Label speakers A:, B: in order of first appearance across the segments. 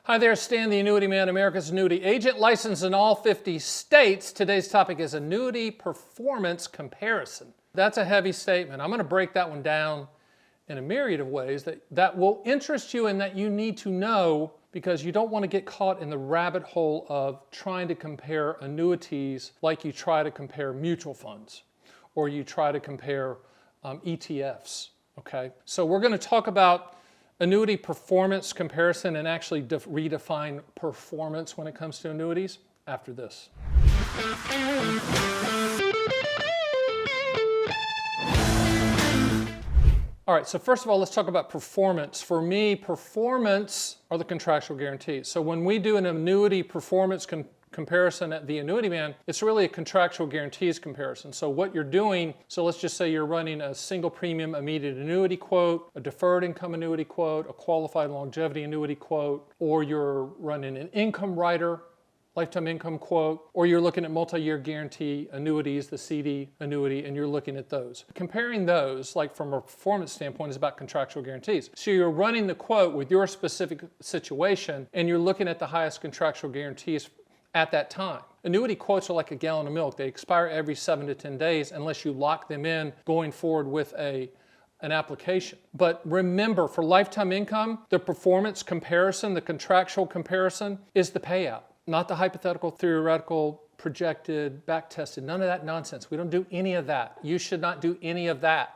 A: Hi there, Stan, the Annuity Man, America's annuity agent, licensed in all 50 states. Today's topic is annuity performance comparison. That's a heavy statement. I'm going to break that one down in a myriad of ways that will interest you and that you need to know, because you don't want to get caught in the rabbit hole of trying to compare annuities like you try to compare mutual funds or you try to compare ETFs. Okay, so we're going to talk about annuity performance comparison and actually redefine performance when it comes to annuities after this. All right, so first of all, let's talk about performance. For me, performance are the contractual guarantees. So when we do an annuity performance comparison at the Annuity Man, it's really a contractual guarantees comparison. So what you're doing, so let's just say you're running a single premium immediate annuity quote, a deferred income annuity quote, a qualified longevity annuity quote, or you're running an income rider, lifetime income quote, or you're looking at multi-year guarantee annuities, the CD annuity, and you're looking at those. Comparing those, like from a performance standpoint, is about contractual guarantees. So you're running the quote with your specific situation, and you're looking at the highest contractual guarantees at that time. Annuity quotes are like a gallon of milk. They expire every 7 to 10 days unless you lock them in going forward with an application. But remember, for lifetime income, the performance comparison, the contractual comparison, is the payout, not the hypothetical, theoretical, projected, back-tested, none of that nonsense. We don't do any of that. You should not do any of that.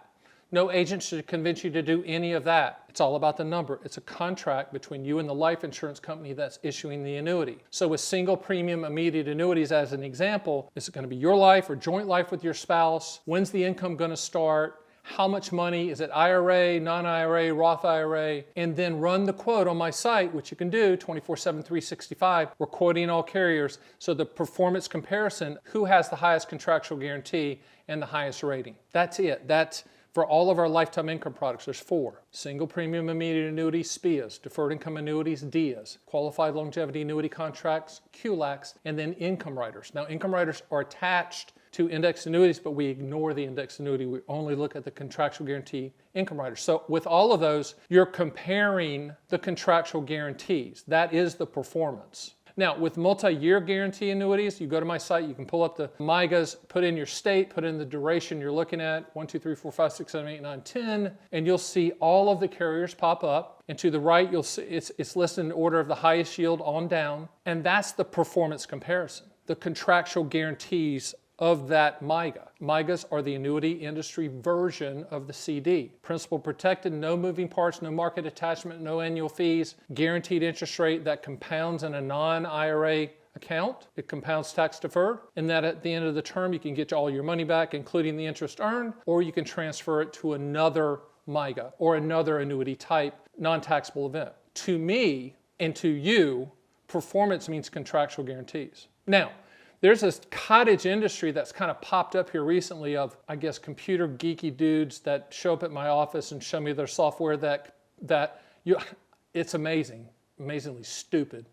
A: No agent should convince you to do any of that. It's all about the number. It's a contract between you and the life insurance company that's issuing the annuity. So with single premium immediate annuities as an example, is it going to be your life or joint life with your spouse? When's the income going to start? How much money? Is it IRA, non-IRA, Roth IRA? And then run the quote on my site, which you can do 24/7, 365. We're quoting all carriers. So the performance comparison, who has the highest contractual guarantee and the highest rating? That's it. That's for all of our lifetime income products. There's 4. Single premium immediate annuities, SPIAs, deferred income annuities, DIAs, qualified longevity annuity contracts, QLACs, and then income riders. Now, income riders are attached to index annuities, but we ignore the index annuity. We only look at the contractual guarantee income riders. So with all of those, you're comparing the contractual guarantees. That is the performance. Now, with multi-year guarantee annuities, you go to my site, you can pull up the MYGAs, put in your state, put in the duration you're looking at, 1, 2, 3, 4, 5, 6, 7, 8, 9, 10, and you'll see all of the carriers pop up. And to the right, you'll see it's listed in order of the highest yield on down, and that's the performance comparison, the contractual guarantees of that MYGA. MYGAs are the annuity industry version of the CD. Principal protected, no moving parts, no market attachment, no annual fees, guaranteed interest rate that compounds in a non-IRA account. It compounds tax deferred, and that at the end of the term you can get all your money back, including the interest earned, or you can transfer it to another MYGA or another annuity type non-taxable event. To me and to you, performance means contractual guarantees. Now, there's this cottage industry that's kind of popped up here recently of, I guess, computer geeky dudes that show up at my office and show me their software it's amazingly stupid,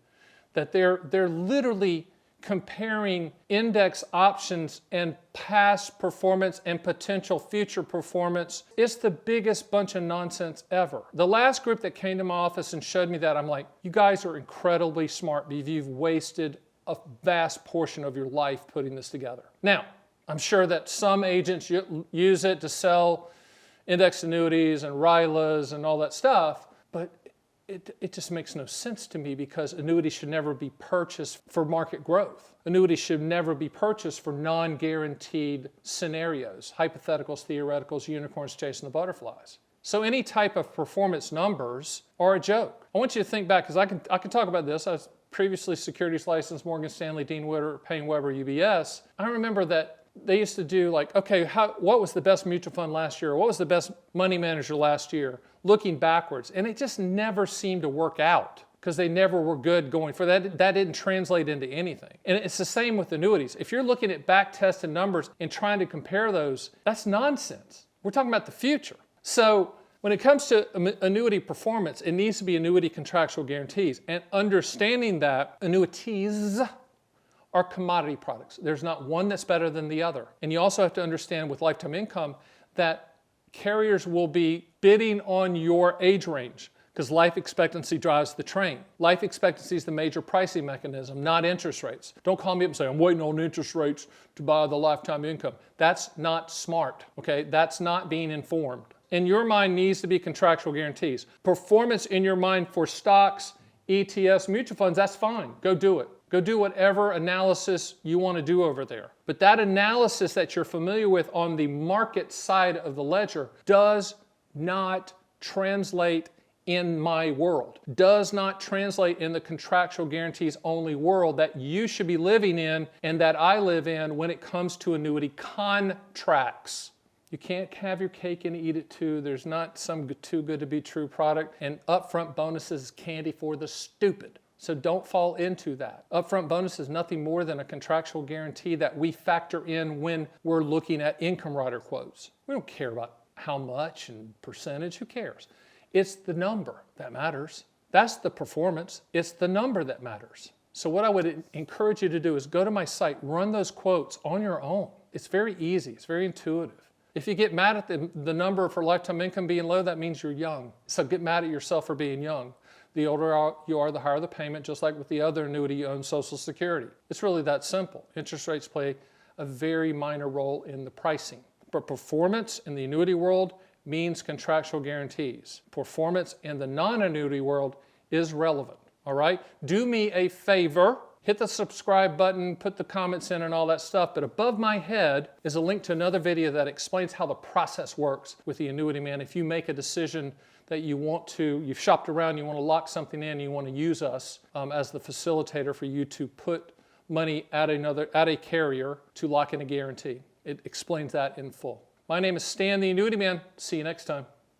A: that they're literally comparing index options and past performance and potential future performance. It's the biggest bunch of nonsense ever. The last group that came to my office and showed me that, I'm like, you guys are incredibly smart, but you've wasted a vast portion of your life putting this together. Now, I'm sure that some agents use it to sell index annuities and RILAs and all that stuff, but it just makes no sense to me, because annuities should never be purchased for market growth. Annuities should never be purchased for non-guaranteed scenarios, hypotheticals, theoreticals, unicorns chasing the butterflies. So any type of performance numbers are a joke. I want you to think back, because I can talk about this. I was previously securities licensed, Morgan Stanley, Dean Witter, Payne Weber, UBS. I remember that they used to do like, okay, what was the best mutual fund last year? What was the best money manager last year? Looking backwards. And it just never seemed to work out, because they never were good going for that. That didn't translate into anything. And it's the same with annuities. If you're looking at back-tested numbers and trying to compare those, that's nonsense. We're talking about the future. So when it comes to annuity performance, it needs to be annuity contractual guarantees. And understanding that annuities are commodity products. There's not one that's better than the other. And you also have to understand with lifetime income that carriers will be bidding on your age range. because life expectancy drives the train. Life expectancy is the major pricing mechanism, not interest rates. Don't call me up and say, I'm waiting on interest rates to buy the lifetime income. That's not smart, okay? That's not being informed. In your mind needs to be contractual guarantees. Performance in your mind for stocks, ETFs, mutual funds, that's fine. Go do it. Go do whatever analysis you want to do over there. But that analysis that you're familiar with on the market side of the ledger does not translate in my world, does not translate in the contractual guarantees only world that you should be living in and that I live in when it comes to annuity contracts. You can't have your cake and eat it too. There's not some too good to be true product, and upfront bonuses is candy for the stupid. So don't fall into that. Upfront bonus is nothing more than a contractual guarantee that we factor in when we're looking at income rider quotes. We don't care about how much and percentage, who cares? It's the number that matters. That's the performance. It's the number that matters. So what I would encourage you to do is go to my site, run those quotes on your own. It's very easy. It's very intuitive. If you get mad at the number for lifetime income being low, that means you're young. So get mad at yourself for being young. The older you are, the higher the payment, just like with the other annuity you own, Social Security. It's really that simple. Interest rates play a very minor role in the pricing. But performance in the annuity world means contractual guarantees. Performance in the non-annuity world is relevant, all right? Do me a favor, hit the subscribe button, put the comments in and all that stuff, but above my head is a link to another video that explains how the process works with the Annuity Man. If you make a decision that you want to, you've shopped around, you want to lock something in, you want to use us as the facilitator for you to put money at a carrier to lock in a guarantee. It explains that in full. My name is Stan, the Annuity Man. See you next time.